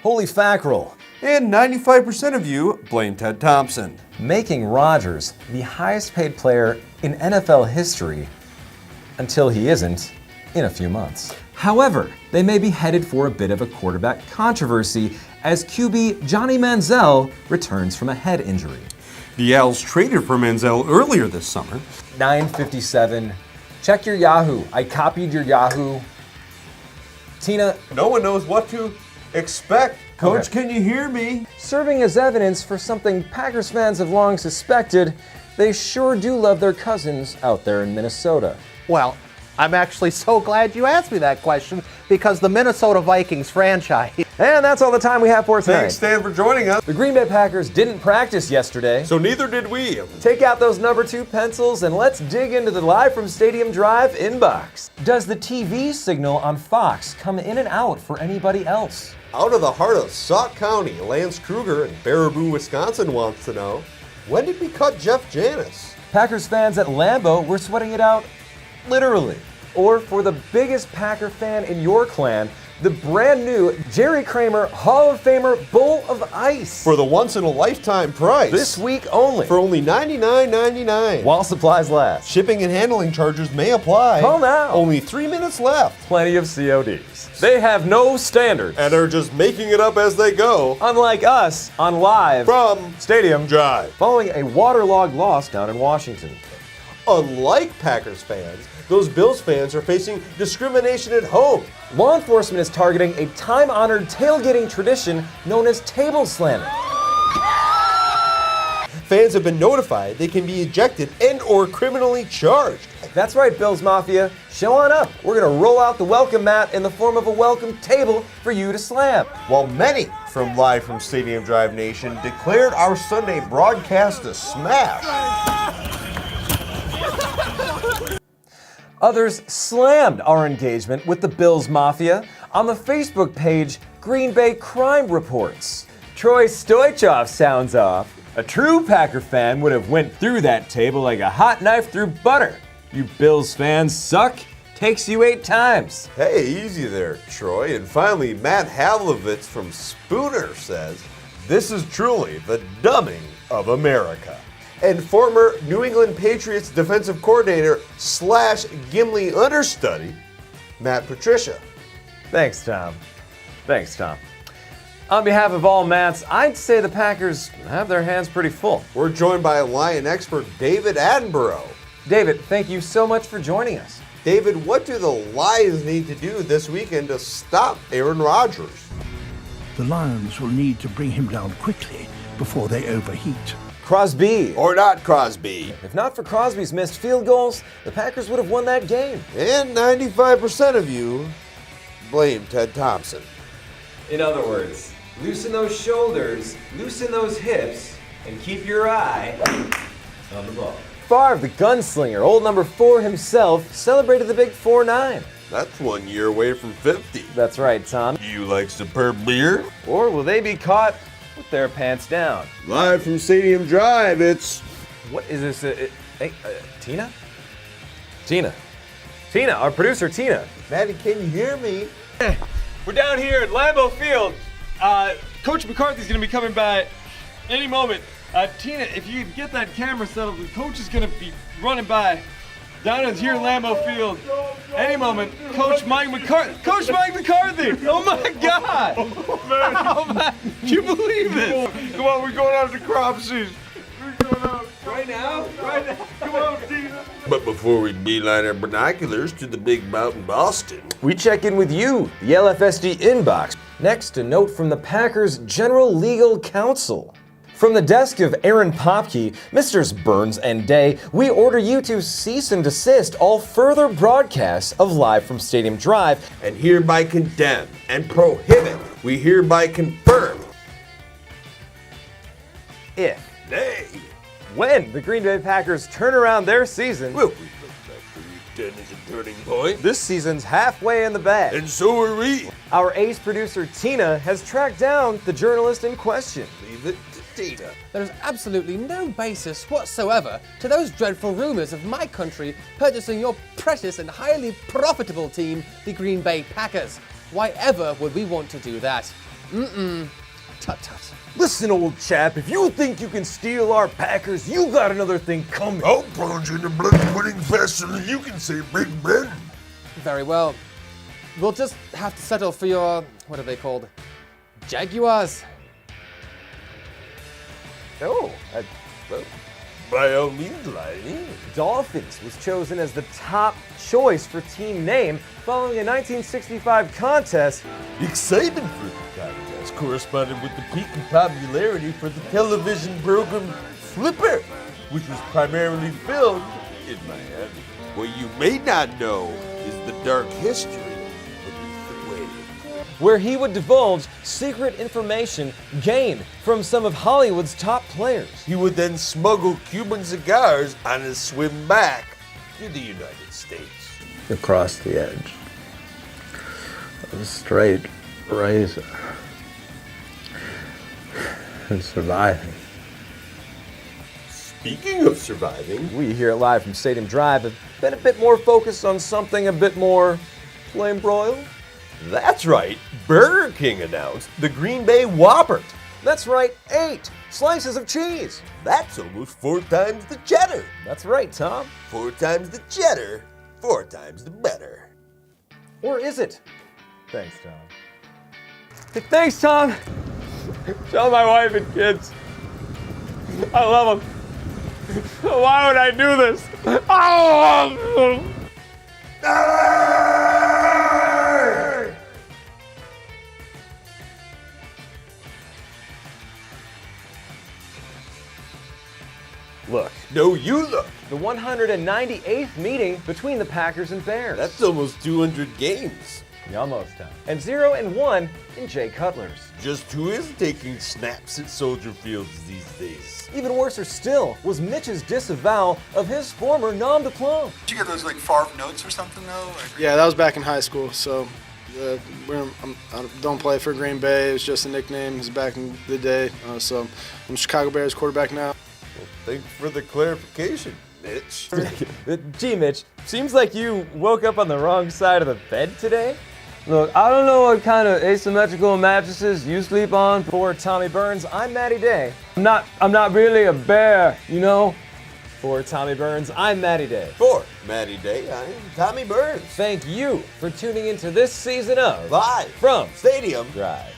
Holy fackerel. And 95% of you blame Ted Thompson. Making Rodgers the highest paid player in NFL history until he isn't in a few months. However, they may be headed for a bit of a quarterback controversy as QB Johnny Manziel returns from a head injury. The Owls traded for Manziel earlier this summer. 9:57. Check your Yahoo. I copied your Yahoo. Tina. No one knows what to expect. Coach, Okay. Can you hear me? Serving as evidence for something Packers fans have long suspected, they sure do love their cousins out there in Minnesota. Well, I'm actually so glad you asked me that question because the Minnesota Vikings franchise. And that's all the time we have for tonight. Thanks, Stan, for joining us. The Green Bay Packers didn't practice yesterday. So neither did we. Take out those number 2 pencils and let's dig into the Live from Stadium Drive inbox. Does the TV signal on Fox come in and out for anybody else? Out of the heart of Sauk County, Lance Kruger in Baraboo, Wisconsin wants to know, when did we cut Jeff Janis? Packers fans at Lambeau were sweating it out literally. Or for the biggest Packer fan in your clan, the brand new Jerry Kramer Hall of Famer Bowl of Ice. For the once-in-a-lifetime price. This week only. For only $99.99. While supplies last. Shipping and handling charges may apply. Call now. Only 3 minutes left. Plenty of CODs. They have no standards. And are just making it up as they go. Unlike us on Live From Stadium Drive. following a waterlogged loss down in Washington. Unlike Packers fans, those Bills fans are facing discrimination at home. Law enforcement is targeting a time-honored tailgating tradition known as table slamming. Fans have been notified they can be ejected and or criminally charged. That's right, Bills Mafia. Show on up. We're going to roll out the welcome mat in the form of a welcome table for you to slam. While many from Live from Stadium Drive Nation declared our Sunday broadcast a smash. Others slammed our engagement with the Bills Mafia on the Facebook page Green Bay Crime Reports. Troy Stoichkov sounds off. A true Packer fan would have went through that table like a hot knife through butter. You Bills fans suck. Takes you 8 times. Hey, easy there, Troy. And finally, Matt Havlovitz from Spooner says, this is truly the dumbing of America. And former New England Patriots defensive coordinator / Gimli understudy, Matt Patricia. Thanks, Tom. Thanks, Tom. On behalf of all Matts, I'd say the Packers have their hands pretty full. We're joined by Lion expert David Attenborough. David, thank you so much for joining us. David, what do the Lions need to do this weekend to stop Aaron Rodgers? The Lions will need to bring him down quickly before they overheat. Crosby. Or not Crosby. If not for Crosby's missed field goals, the Packers would have won that game. And 95% of you blame Ted Thompson. In other words, loosen those shoulders, loosen those hips, and keep your eye on the ball. Favre, the gunslinger, old number 4 himself, celebrated the big 4-9. That's 1 year away from 50. That's right, Tom. Do you like superb beer? Or will they be caught with their pants down? Live from Stadium Drive, it's... What is this? Tina? Tina, our producer, Tina. Maddie, can you hear me? We're down here at Lambeau Field. Coach McCarthy's going to be coming by any moment. Tina, if you could get that camera settled, the coach is going to be running by down here at Lambeau Field any moment. Coach Mike McCarthy. Oh my God! Oh man, can you believe this? Come on, we're going out to the crop season. Right now? Come on, Tina. But before we beeline our binoculars to the big mountain Boston, We check in with you, the LFSD inbox. Next, a note from the Packers General Legal Counsel. From the desk of Aaron Popke, Misters Burns and Day, we order you to cease and desist all further broadcasts of Live from Stadium Drive. and hereby condemn and prohibit, we hereby confirm, If, nay, when the Green Bay Packers turn around their season, will we look back to week 10 as a turning point? this season's halfway in the bag. And so are we. Our ace producer Tina has tracked down the journalist in question. Leave it to Tina. There is absolutely no basis whatsoever to those dreadful rumors of my country purchasing your precious and highly profitable team, the Green Bay Packers. Why ever would we want to do that? Tut tut. Listen, old chap, if you think you can steal our Packers, you got another thing coming. I'll plunge into bloody winning faster than you can say Big Ben. Very well. We'll just have to settle for your, what are they called? Jaguars. Oh, well, By all means, Lightning. Dolphins was chosen as the top choice for team name following a 1965 contest. Excitement for the contest corresponded with the peak in popularity for the television program Flipper, which was primarily filmed in Miami. What you may not know is the dark history beneath the wave. Where he would divulge secret information gained from some of Hollywood's top players. He would then smuggle Cuban cigars on his swim back to the United States. Across the edge. A straight razor. And surviving. Speaking of surviving, We here at Live from Stadium Drive have been a bit more focused on something a bit more flame broiled. that's right, Burger King announced the Green Bay Whopper. That's right, 8 slices of cheese. That's almost 4 times the cheddar. That's right, Tom. 4 times the cheddar, 4 times the better. Or is it? Thanks, Tom. Thanks, Tom. Tell my wife and kids I love them. Why would I do this? Oh! Look, No, you look. the 198th meeting between the Packers and Bears. That's almost 200 games. almost time. And 0-1 in Jay Cutler's. Just who is taking snaps at Soldier Fields these days? Even worser still was Mitch's disavowal of his former nom de plume. Did you get those like Favre notes or something though? Yeah, that was back in high school. So I don't play for Green Bay. It was just a nickname. It was back in the day. So I'm Chicago Bears quarterback now. Well, thanks for the clarification, Mitch. Gee, Mitch, seems like you woke up on the wrong side of the bed today. Look, I don't know what kind of asymmetrical mattresses you sleep on. For Tommy Burns, I'm Matty Day. I'm not really a bear, you know? For Tommy Burns, I'm Matty Day. For Matty Day, I'm Tommy Burns. Thank you for tuning into this season of Live from Stadium Drive.